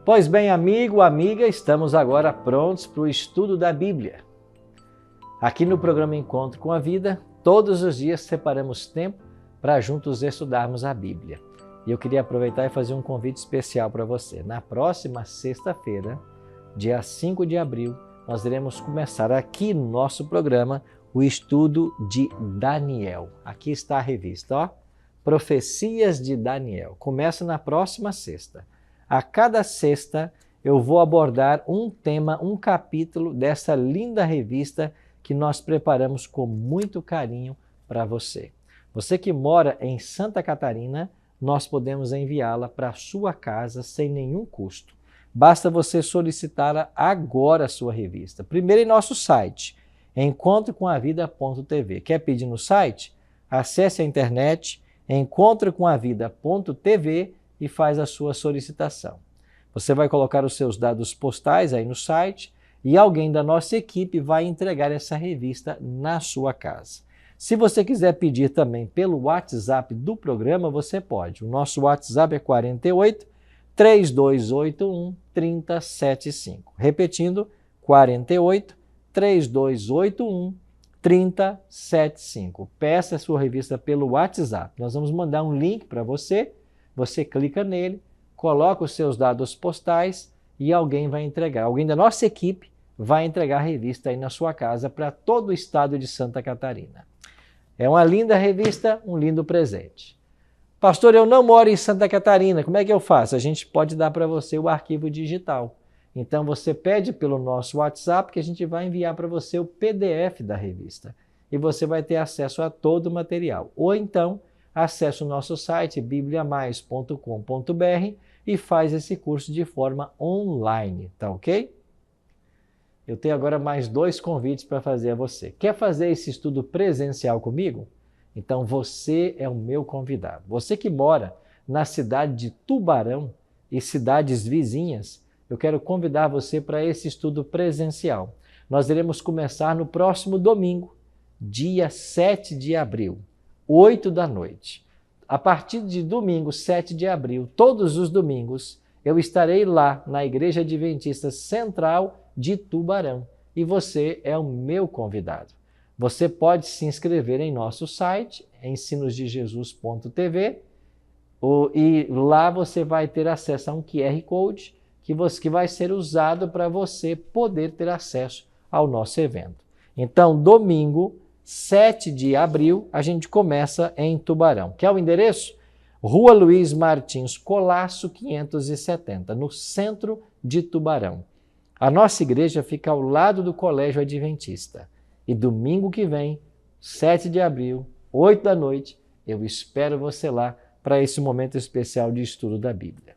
Pois bem, amigo, amiga, estamos agora prontos para o estudo da Bíblia. Aqui no programa Encontro com a Vida, todos os dias separamos tempo para juntos estudarmos a Bíblia. E eu queria aproveitar e fazer um convite especial para você. Na próxima sexta-feira, dia 5 de abril, nós iremos começar aqui no nosso programa o estudo de Daniel. Aqui está a revista, ó. Profecias de Daniel. Começa na próxima sexta. A cada sexta eu vou abordar um tema, um capítulo dessa linda revista que nós preparamos com muito carinho para você. Você que mora em Santa Catarina, nós podemos enviá-la para a sua casa sem nenhum custo. Basta você solicitar agora a sua revista. Primeiro em nosso site, encontrocomavida.tv. Quer pedir no site? Acesse a internet, encontrocomavida.tv e faz a sua solicitação. Você vai colocar os seus dados postais aí no site e alguém da nossa equipe vai entregar essa revista na sua casa. Se você quiser pedir também pelo WhatsApp do programa, você pode. O nosso WhatsApp é 48 3281 3075. Repetindo, 48 3281 3075. Peça a sua revista pelo WhatsApp. Nós vamos mandar um link para você. Você clica nele, coloca os seus dados postais e alguém vai entregar. Alguém da nossa equipe vai entregar a revista aí na sua casa para todo o estado de Santa Catarina. É uma linda revista, um lindo presente. Pastor, eu não moro em Santa Catarina, como é que eu faço? A gente pode dar para você o arquivo digital. Então você pede pelo nosso WhatsApp que a gente vai enviar para você o PDF da revista. E você vai ter acesso a todo o material. Ou então, acesse o nosso site bibliamais.com.br e faz esse curso de forma online, tá ok? Eu tenho agora mais 2 convites para fazer a você. Quer fazer esse estudo presencial comigo? Então você é o meu convidado. Você que mora na cidade de Tubarão e cidades vizinhas, eu quero convidar você para esse estudo presencial. Nós iremos começar no próximo domingo, dia 7 de abril. 8 da noite. A partir de domingo, 7 de abril, todos os domingos, eu estarei lá na Igreja Adventista Central de Tubarão e você é o meu convidado. Você pode se inscrever em nosso site, ensinosdejesus.tv, e lá você vai ter acesso a um QR Code que vai ser usado para você poder ter acesso ao nosso evento. Então, domingo, 7 de abril, a gente começa em Tubarão. Quer o endereço? Rua Luiz Martins Colasso, 570, no centro de Tubarão. A nossa igreja fica ao lado do Colégio Adventista. E domingo que vem, 7 de abril, 8 da noite, eu espero você lá para esse momento especial de estudo da Bíblia.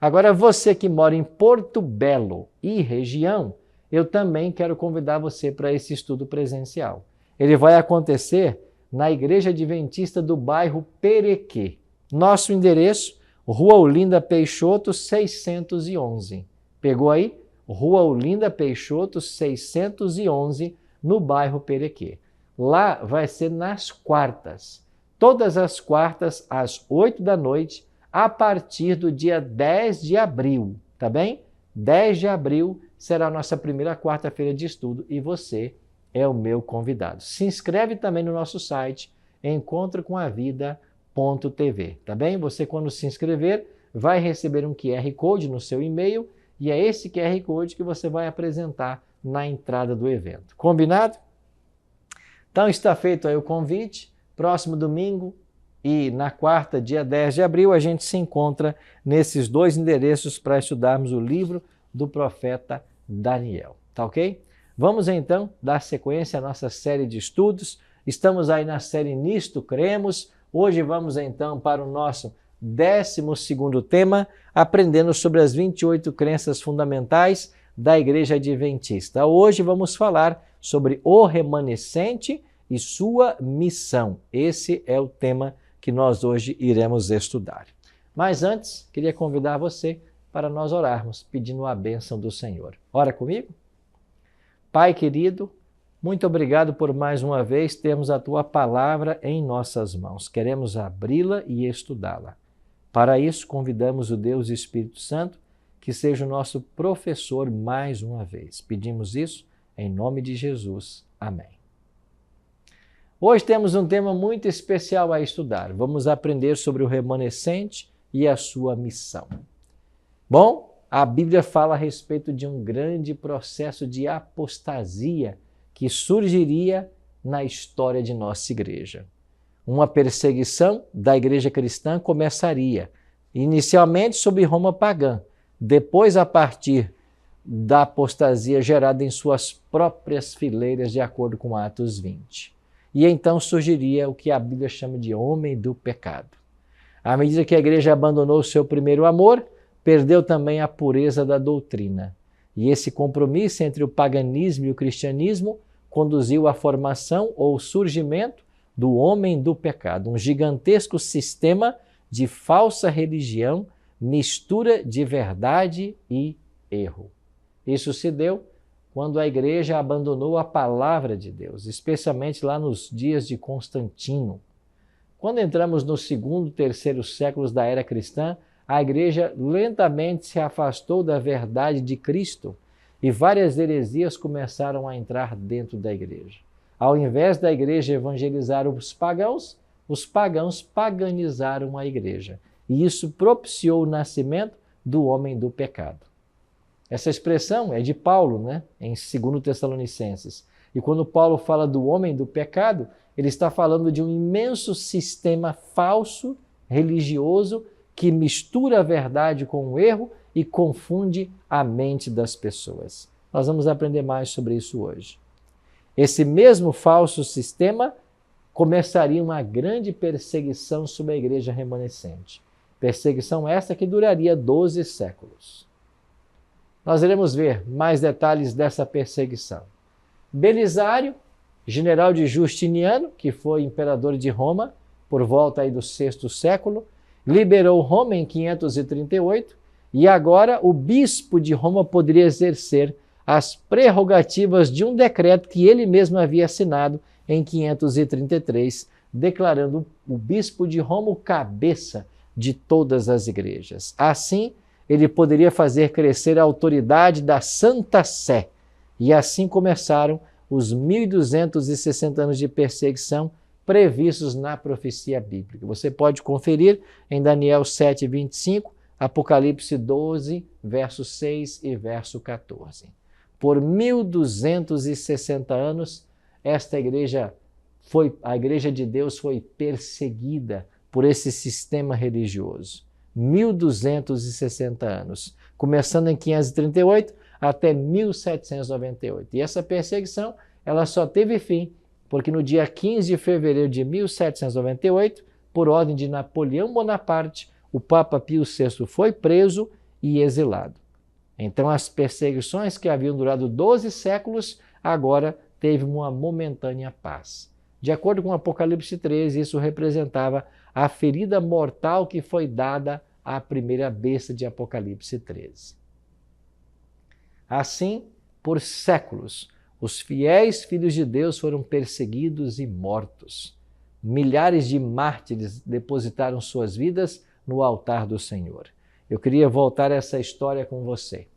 Agora, você que mora em Porto Belo e região, eu também quero convidar você para esse estudo presencial. Ele vai acontecer na Igreja Adventista do bairro Perequê. Nosso endereço, Rua Olinda Peixoto, 611. Pegou aí? Rua Olinda Peixoto, 611, no bairro Perequê. Lá vai ser nas quartas. Todas as quartas, às 8 da noite, a partir do dia 10 de abril, tá bem? 10 de abril será a nossa primeira quarta-feira de estudo e você é o meu convidado. Se inscreve também no nosso site, encontrocomavida.tv, tá bem? Você, quando se inscrever, vai receber um QR Code no seu e-mail e é esse QR Code que você vai apresentar na entrada do evento. Combinado? Então está feito aí o convite. Próximo domingo e na quarta, dia 10 de abril, a gente se encontra nesses 2 endereços para estudarmos o livro do profeta Daniel, tá ok? Vamos então dar sequência à nossa série de estudos. Estamos aí na série Nisto Cremos. Hoje vamos então para o nosso 12º tema, aprendendo sobre as 28 crenças fundamentais da Igreja Adventista. Hoje vamos falar sobre o remanescente e sua missão. Esse é o tema que nós hoje iremos estudar. Mas antes, queria convidar você para nós orarmos, pedindo a bênção do Senhor. Ora comigo? Pai querido, muito obrigado por mais uma vez termos a Tua palavra em nossas mãos. Queremos abri-la e estudá-la. Para isso, convidamos o Deus Espírito Santo, que que seja o nosso professor mais uma vez. Pedimos isso em nome de Jesus. Amém. Hoje temos um tema muito especial a estudar. Vamos aprender sobre o remanescente e a sua missão. Bom, a Bíblia fala a respeito de um grande processo de apostasia que surgiria na história de nossa igreja. Uma perseguição da igreja cristã começaria, inicialmente sob Roma pagã, depois a partir da apostasia gerada em suas próprias fileiras, de acordo com Atos 20. E então surgiria o que a Bíblia chama de homem do pecado. À medida que a igreja abandonou o seu primeiro amor, perdeu também a pureza da doutrina. E esse compromisso entre o paganismo e o cristianismo conduziu à formação ou surgimento do homem do pecado, um gigantesco sistema de falsa religião, mistura de verdade e erro. Isso se deu quando a igreja abandonou a palavra de Deus, especialmente lá nos dias de Constantino. Quando entramos no segundo e terceiro séculos da era cristã, a igreja lentamente se afastou da verdade de Cristo e várias heresias começaram a entrar dentro da igreja. Ao invés da igreja evangelizar os pagãos paganizaram a igreja. E isso propiciou o nascimento do homem do pecado. Essa expressão é de Paulo, em 2 Tessalonicenses. E quando Paulo fala do homem do pecado, ele está falando de um imenso sistema falso, religioso, que mistura a verdade com o erro e confunde a mente das pessoas. Nós vamos aprender mais sobre isso hoje. Esse mesmo falso sistema começaria uma grande perseguição sobre a igreja remanescente. Perseguição essa que duraria 12 séculos. Nós iremos ver mais detalhes dessa perseguição. Belisário, general de Justiniano, que foi imperador de Roma por volta aí do sexto século, liberou Roma em 538 e agora o bispo de Roma poderia exercer as prerrogativas de um decreto que ele mesmo havia assinado em 533, declarando o bispo de Roma o cabeça de todas as igrejas. Assim, ele poderia fazer crescer a autoridade da Santa Sé. E assim começaram os 1260 anos de perseguição previstos na profecia bíblica. Você pode conferir em Daniel 7:25, Apocalipse 12, verso 6 e verso 14. Por 1260 anos, a igreja de Deus foi perseguida por esse sistema religioso. 1260 anos, começando em 538 até 1798. E essa perseguição, ela só teve fim porque no dia 15 de fevereiro de 1798, por ordem de Napoleão Bonaparte, o Papa Pio VI foi preso e exilado. Então as perseguições que haviam durado 12 séculos, agora teve uma momentânea paz. De acordo com Apocalipse 13, isso representava a ferida mortal que foi dada à primeira besta de Apocalipse 13. Assim, por séculos, os fiéis filhos de Deus foram perseguidos e mortos. Milhares de mártires depositaram suas vidas no altar do Senhor. Eu queria voltar a essa história com você.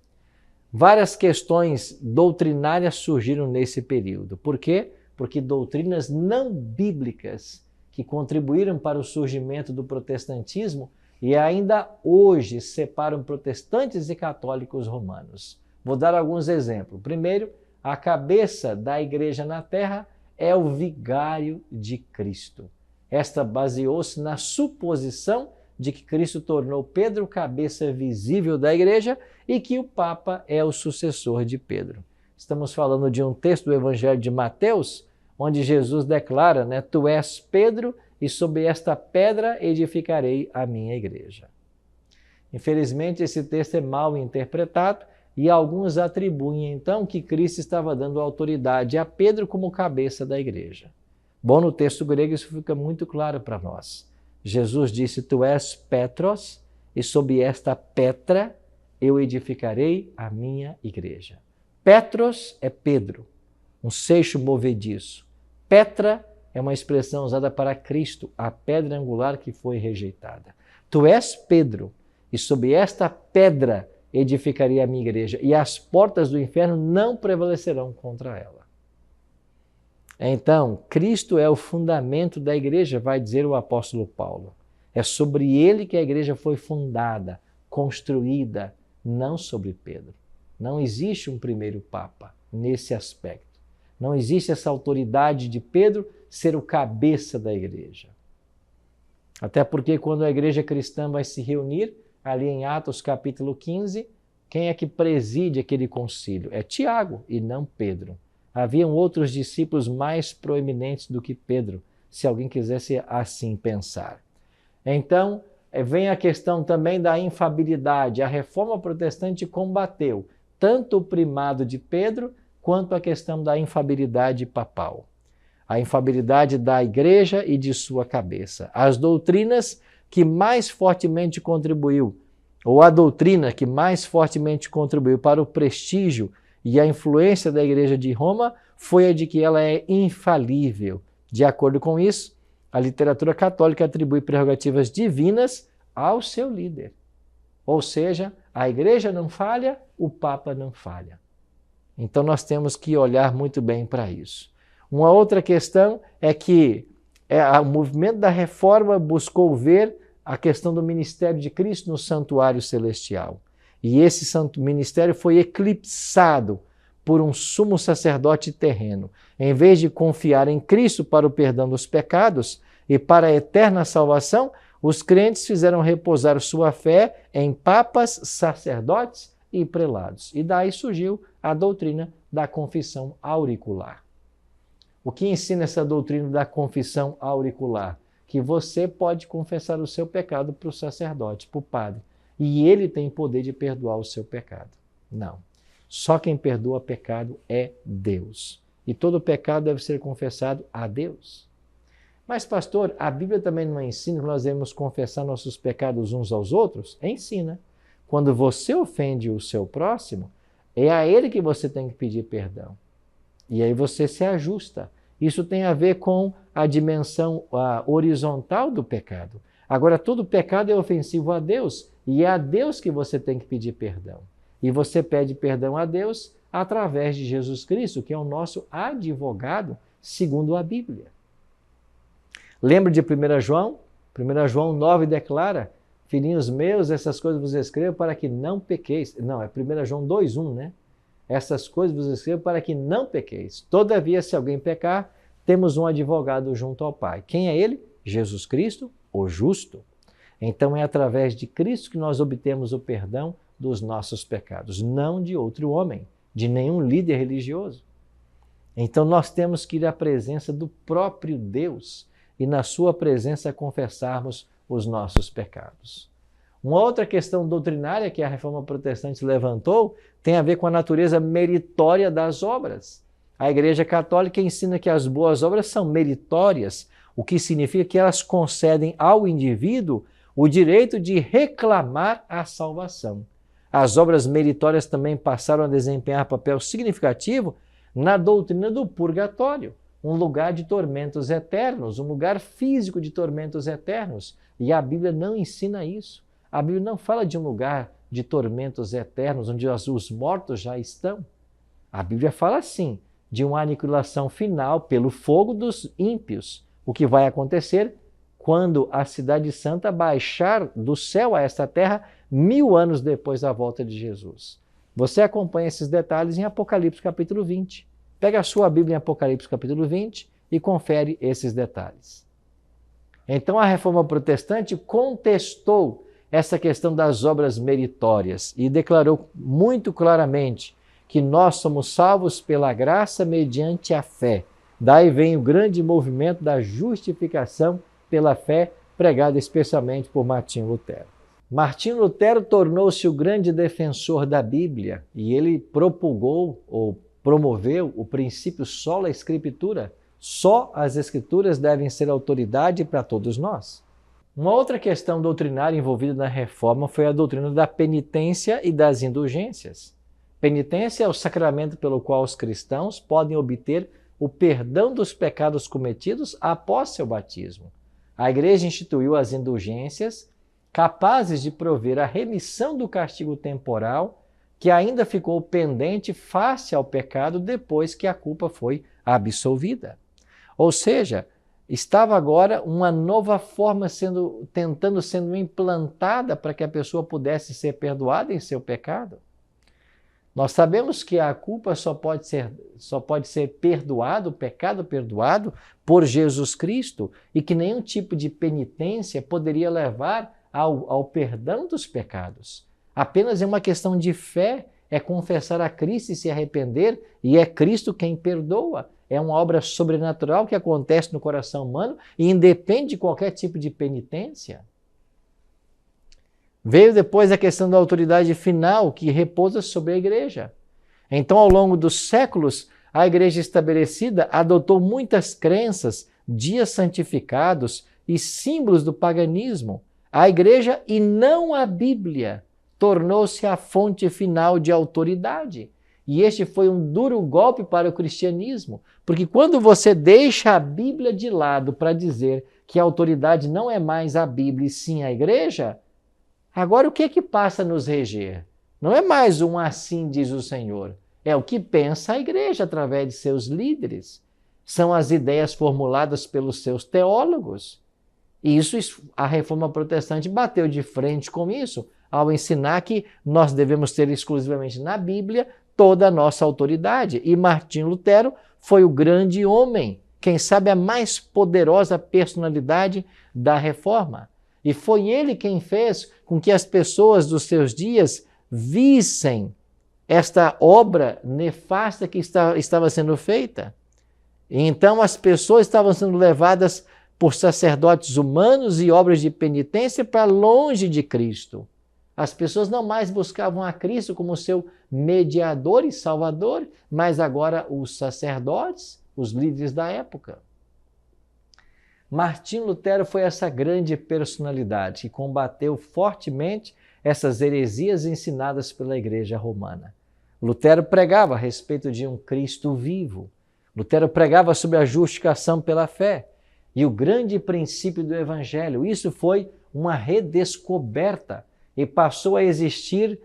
Várias questões doutrinárias surgiram nesse período. Por quê? Porque doutrinas não bíblicas que contribuíram para o surgimento do protestantismo e ainda hoje separam protestantes e católicos romanos. Vou dar alguns exemplos. Primeiro, a cabeça da igreja na terra é o vigário de Cristo. Esta baseou-se na suposição de que Cristo tornou Pedro cabeça visível da igreja e que o Papa é o sucessor de Pedro. Estamos falando de um texto do Evangelho de Mateus, onde Jesus declara, Tu és Pedro, e sobre esta pedra edificarei a minha igreja. Infelizmente, esse texto é mal interpretado e alguns atribuem, então, que Cristo estava dando autoridade a Pedro como cabeça da igreja. Bom, no texto grego isso fica muito claro para nós. Jesus disse, Tu és Petros, e sob esta pedra eu edificarei a minha igreja. Petros é Pedro, um seixo movediço. Petra é uma expressão usada para Cristo, a pedra angular que foi rejeitada. Tu és Pedro, e sob esta pedra edificarei a minha igreja, e as portas do inferno não prevalecerão contra ela. Então, Cristo é o fundamento da igreja, vai dizer o apóstolo Paulo. É sobre ele que a igreja foi fundada, construída, não sobre Pedro. Não existe um primeiro papa nesse aspecto. Não existe essa autoridade de Pedro ser o cabeça da igreja. Até porque quando a igreja cristã vai se reunir, ali em Atos capítulo 15, quem é que preside aquele concílio? É Tiago e não Pedro. Haviam outros discípulos mais proeminentes do que Pedro, se alguém quisesse assim pensar. Então, vem a questão também da infabilidade. A reforma protestante combateu tanto o primado de Pedro, quanto a questão da infabilidade papal. A infabilidade da igreja e de sua cabeça. As doutrinas que mais fortemente contribuiu, ou a doutrina que mais fortemente contribuiu para o prestígio e a influência da igreja de Roma, foi a de que ela é infalível. De acordo com isso, a literatura católica atribui prerrogativas divinas ao seu líder. Ou seja, a igreja não falha, o Papa não falha. Então nós temos que olhar muito bem para isso. Uma outra questão é que o movimento da reforma buscou ver a questão do ministério de Cristo no santuário celestial. E esse ministério foi eclipsado por um sumo sacerdote terreno. Em vez de confiar em Cristo para o perdão dos pecados e para a eterna salvação, os crentes fizeram repousar sua fé em papas, sacerdotes e prelados. E daí surgiu a doutrina da confissão auricular. O que ensina essa doutrina da confissão auricular? Que você pode confessar o seu pecado para o sacerdote, para o padre, e ele tem poder de perdoar o seu pecado. Não. Só quem perdoa pecado é Deus. E todo pecado deve ser confessado a Deus. Mas, pastor, a Bíblia também não ensina que nós devemos confessar nossos pecados uns aos outros? Ensina. Quando você ofende o seu próximo, é a ele que você tem que pedir perdão. E aí você se ajusta. Isso tem a ver com a dimensão horizontal do pecado. Agora, todo pecado é ofensivo a Deus, e é a Deus que você tem que pedir perdão. E você pede perdão a Deus através de Jesus Cristo, que é o nosso advogado, segundo a Bíblia. Lembra de 1 João? 1 João 9 declara: filhinhos meus, essas coisas vos escrevo para que não pequeis. Não, é 1 João 2,1, né? Essas coisas vos escrevo para que não pequeis. Todavia, se alguém pecar, temos um advogado junto ao Pai. Quem é ele? Jesus Cristo, o justo. Então é através de Cristo que nós obtemos o perdão dos nossos pecados, não de outro homem, de nenhum líder religioso. Então nós temos que ir à presença do próprio Deus e na sua presença confessarmos os nossos pecados. Uma outra questão doutrinária que a Reforma Protestante levantou tem a ver com a natureza meritória das obras. A Igreja Católica ensina que as boas obras são meritórias, o que significa que elas concedem ao indivíduo o direito de reclamar a salvação. As obras meritórias também passaram a desempenhar papel significativo na doutrina do purgatório, um lugar de tormentos eternos, um lugar físico de tormentos eternos. E a Bíblia não ensina isso. A Bíblia não fala de um lugar de tormentos eternos, onde os mortos já estão. A Bíblia fala, sim, de uma aniquilação final pelo fogo dos ímpios, o que vai acontecer quando a Cidade Santa baixar do céu a esta terra 1000 anos depois da volta de Jesus. Você acompanha esses detalhes em Apocalipse capítulo 20. Pega a sua Bíblia em Apocalipse capítulo 20 e confere esses detalhes. Então a Reforma Protestante contestou essa questão das obras meritórias e declarou muito claramente que nós somos salvos pela graça mediante a fé. Daí vem o grande movimento da justificação pela fé, pregado especialmente por Martinho Lutero. Martinho Lutero tornou-se o grande defensor da Bíblia e ele propulgou ou promoveu o princípio sola scriptura. Só as Escrituras devem ser autoridade para todos nós. Uma outra questão doutrinária envolvida na reforma foi a doutrina da penitência e das indulgências. Penitência é o sacramento pelo qual os cristãos podem obter o perdão dos pecados cometidos após seu batismo. A Igreja instituiu as indulgências capazes de prover a remissão do castigo temporal que ainda ficou pendente face ao pecado depois que a culpa foi absolvida. Ou seja, estava agora uma nova forma sendo implantada para que a pessoa pudesse ser perdoada em seu pecado. Nós sabemos que a culpa só pode ser perdoado, o pecado perdoado por Jesus Cristo, e que nenhum tipo de penitência poderia levar ao perdão dos pecados. Apenas é uma questão de fé, é confessar a Cristo e se arrepender, e é Cristo quem perdoa. É uma obra sobrenatural que acontece no coração humano e independe de qualquer tipo de penitência. Veio depois a questão da autoridade final que repousa sobre a igreja. Então, ao longo dos séculos, a igreja estabelecida adotou muitas crenças, dias santificados e símbolos do paganismo. A igreja, e não a Bíblia, tornou-se a fonte final de autoridade. E este foi um duro golpe para o cristianismo, porque quando você deixa a Bíblia de lado para dizer que a autoridade não é mais a Bíblia e sim a igreja, agora o que é que passa a nos reger? Não é mais um assim diz o Senhor, é o que pensa a igreja através de seus líderes. São as ideias formuladas pelos seus teólogos. E isso, a Reforma Protestante bateu de frente com isso, ao ensinar que nós devemos ter exclusivamente na Bíblia toda a nossa autoridade. E Martim Lutero foi o grande homem, quem sabe a mais poderosa personalidade da Reforma. E foi ele quem fez com que as pessoas dos seus dias vissem esta obra nefasta que estava sendo feita. E então as pessoas estavam sendo levadas por sacerdotes humanos e obras de penitência para longe de Cristo. As pessoas não mais buscavam a Cristo como seu mediador e salvador, mas agora os sacerdotes, os líderes da época. Martim Lutero foi essa grande personalidade que combateu fortemente essas heresias ensinadas pela Igreja Romana. Lutero pregava a respeito de um Cristo vivo. Lutero pregava sobre a justificação pela fé e o grande princípio do Evangelho. Isso foi uma redescoberta e passou a existir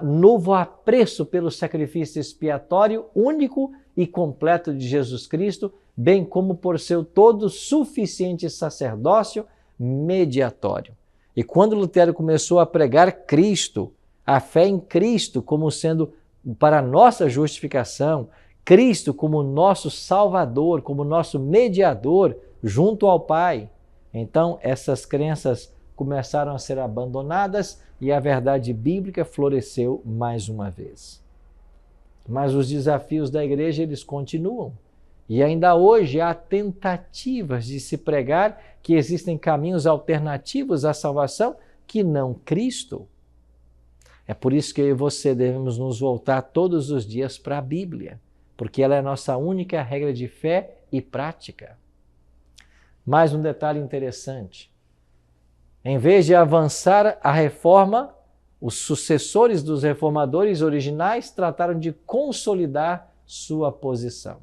novo apreço pelo sacrifício expiatório único e completo de Jesus Cristo, bem como por seu todo suficiente sacerdócio mediatório. E quando Lutero começou a pregar Cristo, a fé em Cristo como sendo para a nossa justificação, Cristo como nosso Salvador, como nosso mediador junto ao Pai, então essas crenças começaram a ser abandonadas e a verdade bíblica floresceu mais uma vez. Mas os desafios da igreja, eles continuam. E ainda hoje há tentativas de se pregar que existem caminhos alternativos à salvação que não Cristo. É por isso que eu e você devemos nos voltar todos os dias para a Bíblia, porque ela é a nossa única regra de fé e prática. Mais um detalhe interessante. Em vez de avançar a reforma, os sucessores dos reformadores originais trataram de consolidar sua posição.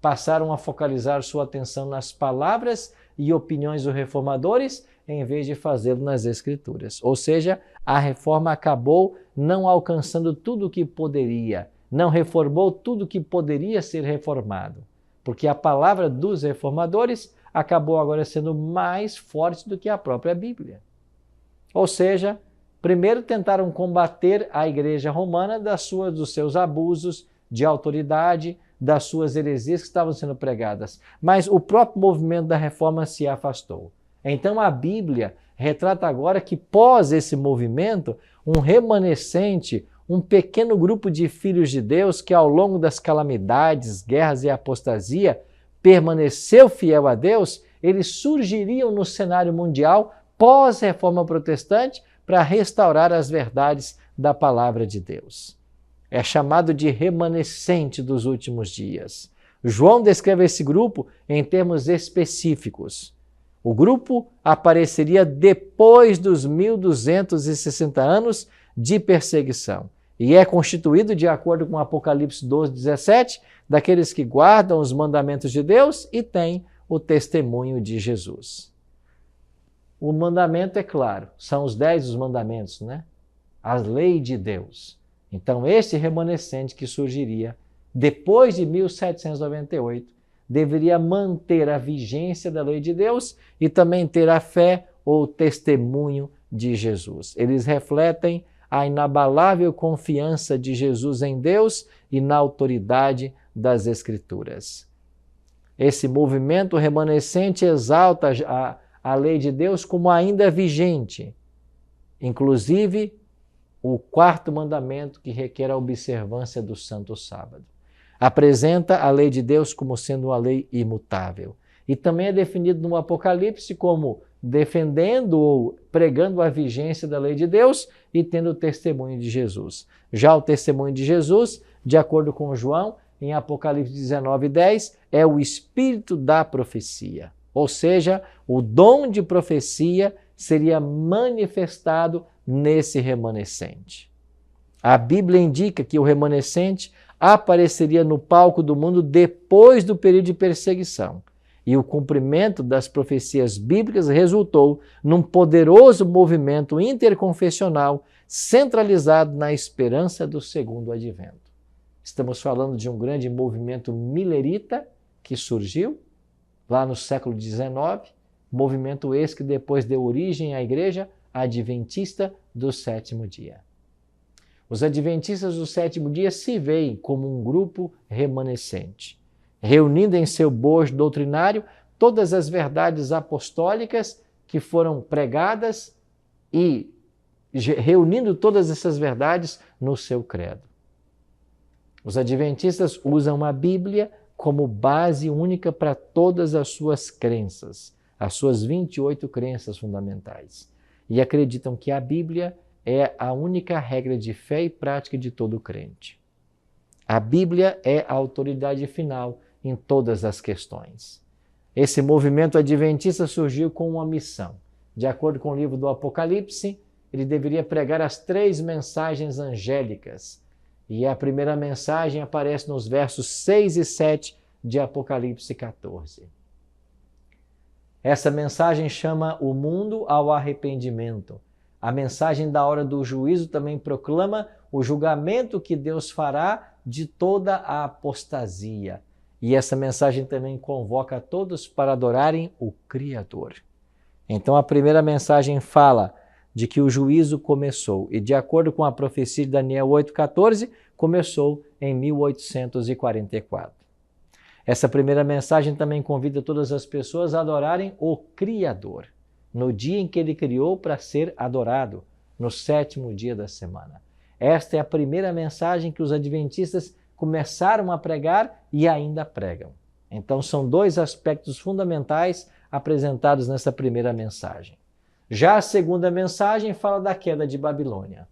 Passaram a focalizar sua atenção nas palavras e opiniões dos reformadores, em vez de fazê-lo nas Escrituras. Ou seja, a reforma acabou não alcançando tudo o que poderia, não reformou tudo o que poderia ser reformado, porque a palavra dos reformadores acabou agora sendo mais forte do que a própria Bíblia. Ou seja, primeiro tentaram combater a Igreja Romana dos seus abusos de autoridade, das suas heresias que estavam sendo pregadas, mas o próprio movimento da reforma se afastou. Então a Bíblia retrata agora que pós esse movimento, um remanescente, um pequeno grupo de filhos de Deus que ao longo das calamidades, guerras e apostasia permaneceu fiel a Deus, eles surgiriam no cenário mundial pós-reforma protestante para restaurar as verdades da palavra de Deus. É chamado de remanescente dos últimos dias. João descreve esse grupo em termos específicos. O grupo apareceria depois dos 1260 anos de perseguição e é constituído, de acordo com Apocalipse 12:17, daqueles que guardam os mandamentos de Deus e têm o testemunho de Jesus. o mandamento é claro, são os 10 os mandamentos, né? A lei de Deus. Então, esse remanescente que surgiria depois de 1798 deveria manter a vigência da lei de Deus e também ter a fé ou testemunho de Jesus. Eles refletem a inabalável confiança de Jesus em Deus e na autoridade das Escrituras. Esse movimento remanescente exalta a lei de Deus como ainda vigente, inclusive o 4º mandamento, que requer a observância do Santo Sábado. Apresenta a lei de Deus como sendo uma lei imutável. E também é definido no Apocalipse como defendendo ou pregando a vigência da lei de Deus e tendo o testemunho de Jesus. Já o testemunho de Jesus, de acordo com João, em Apocalipse 19:10, é o espírito da profecia. Ou seja, o dom de profecia seria manifestado nesse remanescente. A Bíblia indica que o remanescente apareceria no palco do mundo depois do período de perseguição. E o cumprimento das profecias bíblicas resultou num poderoso movimento interconfessional centralizado na esperança do segundo advento. Estamos falando de um grande movimento milerita que surgiu lá no século XIX, movimento esse que depois deu origem à Igreja Adventista do 7º dia. Os Adventistas do 7º dia se veem como um grupo remanescente, reunindo em seu bojo doutrinário todas as verdades apostólicas que foram pregadas e reunindo todas essas verdades no seu credo. Os Adventistas usam a Bíblia como base única para todas as suas crenças, as suas 28 crenças fundamentais. E acreditam que a Bíblia é a única regra de fé e prática de todo crente. A Bíblia é a autoridade final em todas as questões. Esse movimento adventista surgiu com uma missão. De acordo com o livro do Apocalipse, ele deveria pregar as 3 mensagens angélicas. E a primeira mensagem aparece nos versos 6 e 7 de Apocalipse 14. Essa mensagem chama o mundo ao arrependimento. A mensagem da hora do juízo também proclama o julgamento que Deus fará de toda a apostasia. E essa mensagem também convoca a todos para adorarem o Criador. Então a primeira mensagem fala de que o juízo começou. E de acordo com a profecia de Daniel 8,14, começou em 1844. Essa primeira mensagem também convida todas as pessoas a adorarem o Criador, no dia em que Ele criou para ser adorado, no 7º dia da semana. Esta é a primeira mensagem que os adventistas começaram a pregar e ainda pregam. Então são 2 aspectos fundamentais apresentados nessa primeira mensagem. Já a segunda mensagem fala da queda de Babilônia.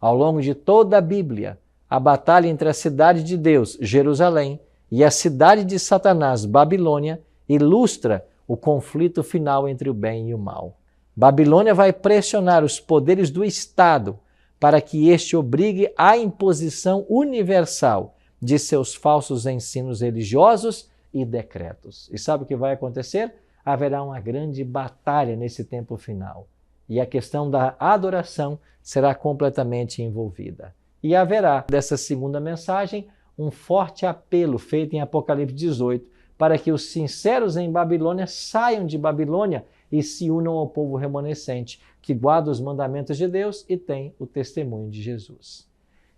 Ao longo de toda a Bíblia, a batalha entre a cidade de Deus, Jerusalém, e a cidade de Satanás, Babilônia, ilustra o conflito final entre o bem e o mal. Babilônia vai pressionar os poderes do Estado para que este obrigue à imposição universal de seus falsos ensinos religiosos e decretos. E sabe o que vai acontecer? Haverá uma grande batalha nesse tempo final. E a questão da adoração será completamente envolvida. E haverá, dessa segunda mensagem, um forte apelo feito em Apocalipse 18 para que os sinceros em Babilônia saiam de Babilônia e se unam ao povo remanescente, que guarda os mandamentos de Deus e tem o testemunho de Jesus.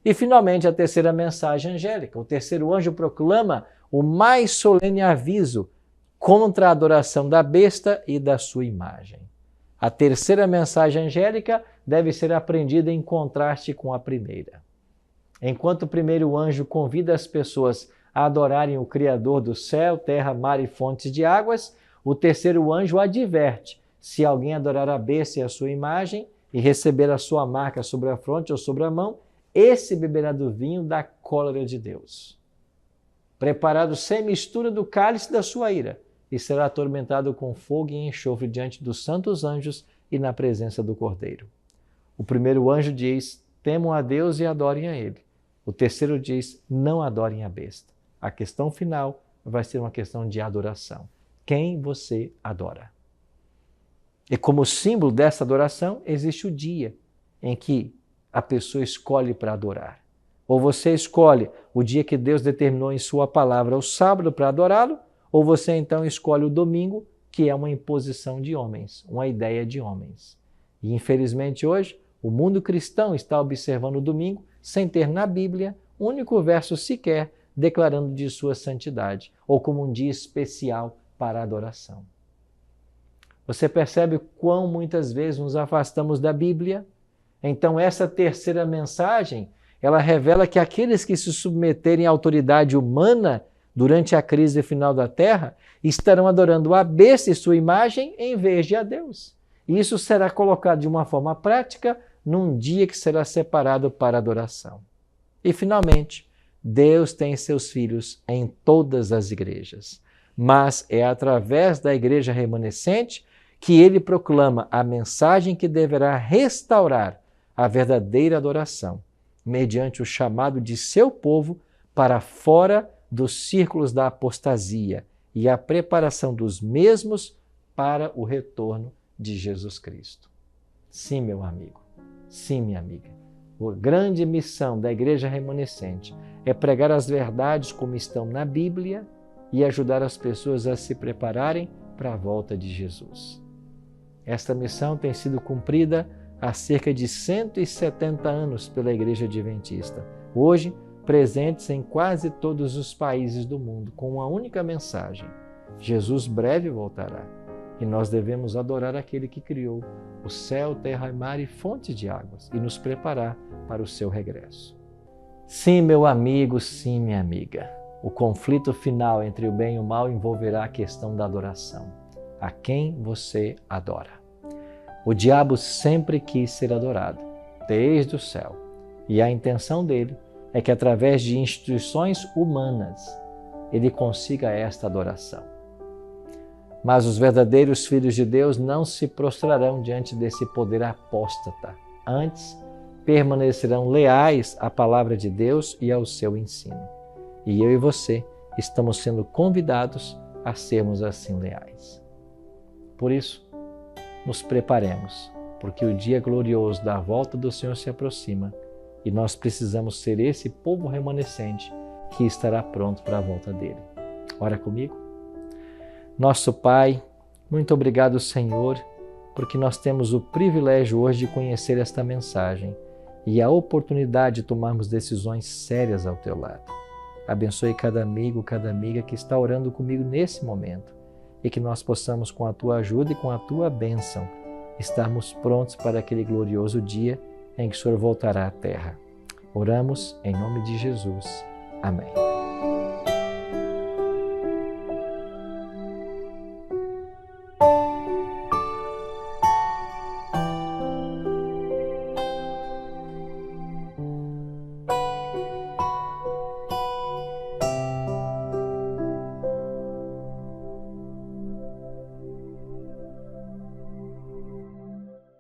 E, finalmente, a terceira mensagem angélica. O terceiro anjo proclama o mais solene aviso contra a adoração da besta e da sua imagem. A terceira mensagem angélica deve ser aprendida em contraste com a primeira. Enquanto o primeiro anjo convida as pessoas a adorarem o Criador do céu, terra, mar e fontes de águas, o terceiro anjo adverte: se alguém adorar a besta e a sua imagem e receber a sua marca sobre a fronte ou sobre a mão, esse beberá do vinho da cólera de Deus, preparado sem mistura do cálice da sua ira, e será atormentado com fogo e enxofre diante dos santos anjos e na presença do Cordeiro. O primeiro anjo diz: temam a Deus e adorem a Ele. O terceiro diz: não adorem a besta. A questão final vai ser uma questão de adoração. Quem você adora? E como símbolo dessa adoração, existe o dia em que a pessoa escolhe para adorar. Ou você escolhe o dia que Deus determinou em sua palavra, o sábado, para adorá-lo, ou você então escolhe o domingo, que é uma imposição de homens, uma ideia de homens. E infelizmente hoje, o mundo cristão está observando o domingo sem ter na Bíblia um único verso sequer declarando de sua santidade, ou como um dia especial para a adoração. Você percebe quão muitas vezes nos afastamos da Bíblia? Então essa terceira mensagem, ela revela que aqueles que se submeterem à autoridade humana durante a crise final da Terra estarão adorando a besta e sua imagem em vez de a Deus. E isso será colocado de uma forma prática num dia que será separado para adoração. E finalmente, Deus tem seus filhos em todas as igrejas, mas é através da igreja remanescente que ele proclama a mensagem que deverá restaurar a verdadeira adoração, mediante o chamado de seu povo para fora dos círculos da apostasia e a preparação dos mesmos para o retorno de Jesus Cristo. Sim, meu amigo, sim, minha amiga. A grande missão da igreja remanescente é pregar as verdades como estão na Bíblia e ajudar as pessoas a se prepararem para a volta de Jesus. Esta missão tem sido cumprida há cerca de 170 anos pela Igreja Adventista, hoje presentes em quase todos os países do mundo, com uma única mensagem: Jesus breve voltará. E nós devemos adorar aquele que criou o céu, terra, mar e fontes de águas e nos preparar para o seu regresso. Sim, meu amigo, sim, minha amiga. O conflito final entre o bem e o mal envolverá a questão da adoração. A quem você adora? O diabo sempre quis ser adorado, desde o céu. E a intenção dele é que através de instituições humanas ele consiga esta adoração. Mas os verdadeiros filhos de Deus não se prostrarão diante desse poder apóstata. Antes, permanecerão leais à palavra de Deus e ao seu ensino. E eu e você estamos sendo convidados a sermos assim leais. Por isso, nos preparemos, porque o dia glorioso da volta do Senhor se aproxima e nós precisamos ser esse povo remanescente que estará pronto para a volta dele. Ora comigo. Nosso Pai, muito obrigado, Senhor, porque nós temos o privilégio hoje de conhecer esta mensagem e a oportunidade de tomarmos decisões sérias ao Teu lado. Abençoe cada amigo, cada amiga que está orando comigo nesse momento e que nós possamos, com a Tua ajuda e com a Tua bênção, estarmos prontos para aquele glorioso dia em que o Senhor voltará à terra. Oramos em nome de Jesus. Amém.